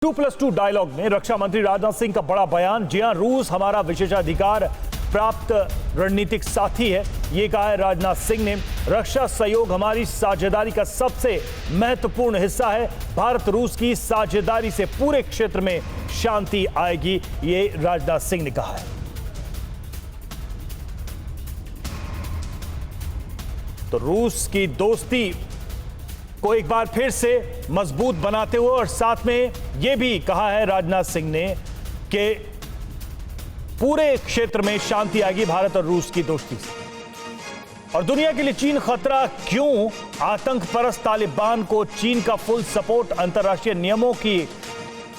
2+2 dialogue में रक्षा मंत्री राजनाथ सिंह का बड़ा बयान। जी हां, रूस हमारा विशेषाधिकार प्राप्त रणनीतिक साथी है, ये कहा है राजनाथ सिंह ने। रक्षा सहयोग हमारी साझेदारी का सबसे महत्वपूर्ण हिस्सा है। भारत रूस की साझेदारी से पूरे क्षेत्र में शांति आएगी, ये राजनाथ सिंह ने कहा है। तो रूस की दोस्ती को एक बार फिर से मजबूत बनाते हुए और साथ में यह भी कहा है राजनाथ सिंह ने कि पूरे क्षेत्र में शांति आएगी भारत और रूस की दोस्ती से। और दुनिया के लिए चीन खतरा क्यों? आतंक परस्त तालिबान को चीन का फुल सपोर्ट। अंतर्राष्ट्रीय नियमों की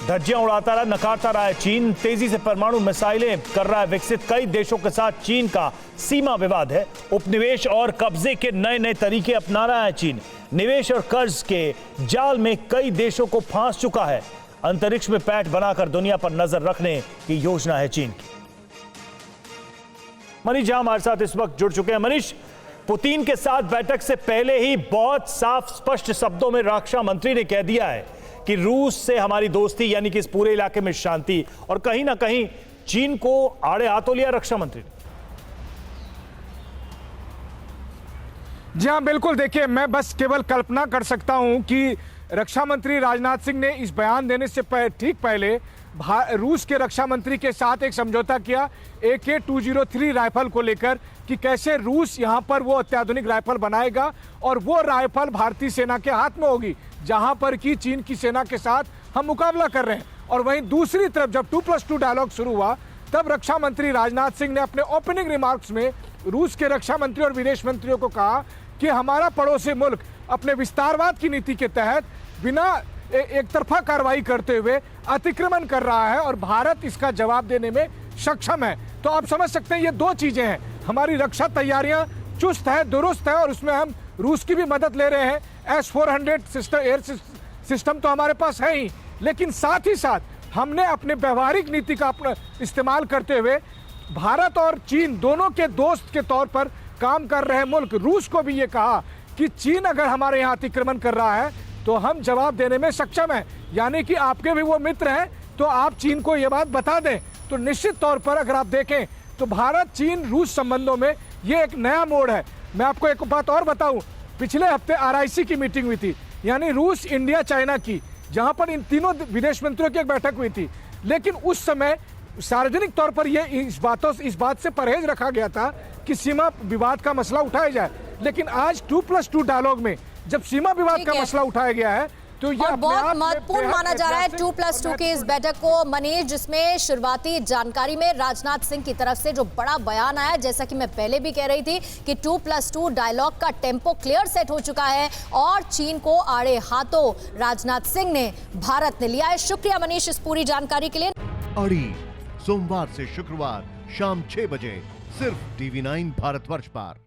धज्जियां उड़ाता रहा, नकारता रहा है चीन। तेजी से परमाणु मिसाइलें कर रहा है विकसित। कई देशों के साथ चीन का सीमा विवाद है। उपनिवेश और कब्जे के नए नए तरीके अपना रहा है चीन। निवेश और कर्ज के जाल में कई देशों को फांस चुका है। अंतरिक्ष में पैठ बनाकर दुनिया पर नजर रखने की योजना है चीन की। मनीष झा हमारे साथ इस वक्त जुड़ चुके हैं। मनीष, पुतिन के साथ बैठक से पहले ही बहुत साफ स्पष्ट शब्दों में रक्षा मंत्री ने कह दिया है कि रूस से हमारी दोस्ती, यानी कि इस पूरे इलाके में शांति, और कहीं ना कहीं चीन को आड़े हाथों लिया रक्षा मंत्री ने। जी हाँ, बिल्कुल। देखिए, मैं बस केवल कल्पना कर सकता हूं कि रक्षा मंत्री राजनाथ सिंह ने इस बयान देने से ठीक पहले रूस के रक्षा मंत्री के साथ एक समझौता किया AK-203 राइफल को लेकर कि कैसे रूस यहां पर वो अत्याधुनिक राइफल बनाएगा और वो राइफल भारतीय सेना के हाथ में होगी, जहां पर कि चीन की सेना के साथ हम मुकाबला कर रहे हैं। और वहीं दूसरी तरफ जब 2+2 डायलॉग शुरू हुआ, तब रक्षा मंत्री राजनाथ सिंह ने अपने ओपनिंग रिमार्क्स में रूस के रक्षा मंत्री और विदेश मंत्रियों को कहा कि हमारा पड़ोसी मुल्क अपने विस्तारवाद की नीति के तहत बिना एक तरफा कार्रवाई करते हुए अतिक्रमण कर रहा है और भारत इसका जवाब देने में सक्षम है। तो आप समझ सकते हैं ये दो चीजें हैं। हमारी रक्षा तैयारियां चुस्त है, दुरुस्त है, और उसमें हम रूस की भी मदद ले रहे हैं। S-400 सिस्टम, एयर सिस्टम तो हमारे पास है ही, लेकिन साथ ही साथ हमने अपने व्यवहारिक नीति का अपना इस्तेमाल करते हुए भारत और चीन दोनों के दोस्त के तौर पर काम कर रहे मुल्क रूस को भी ये कहा कि चीन अगर हमारे यहाँ अतिक्रमण कर रहा है तो हम जवाब देने में सक्षम हैं, यानी कि आपके भी वो मित्र हैं, तो आप चीन को ये बात बता दें। तो निश्चित तौर पर अगर आप देखें तो भारत चीन रूस संबंधों में ये एक नया मोड़ है। मैं आपको एक बात और बताऊं, पिछले हफ्ते RIC की मीटिंग हुई थी, यानी रूस, इंडिया, चाइना की, जहां पर इन तीनों विदेश मंत्रियों की एक बैठक हुई थी। लेकिन उस समय सार्वजनिक तौर पर यह इस बात से परहेज रखा गया था कि सीमा विवाद का मसला उठाया जाए। लेकिन आज 2+2 डायलॉग में जब सीमा विवाद का मसला उठाया गया है तो यह बहुत महत्वपूर्ण माना जा रहा है 2+2 की इस बैठक को, मनीष, जिसमें शुरुआती जानकारी में राजनाथ सिंह की तरफ से जो बड़ा बयान आया, जैसा कि मैं पहले भी कह रही थी कि 2+2 डायलॉग का टेम्पो क्लियर सेट हो चुका है और चीन को आड़े हाथों राजनाथ सिंह ने, भारत ने लिया है। शुक्रिया मनीष इस पूरी जानकारी के लिए। अड़ी सोमवार से शुक्रवार शाम 6 बजे सिर्फ TV9 भारतवर्ष पर।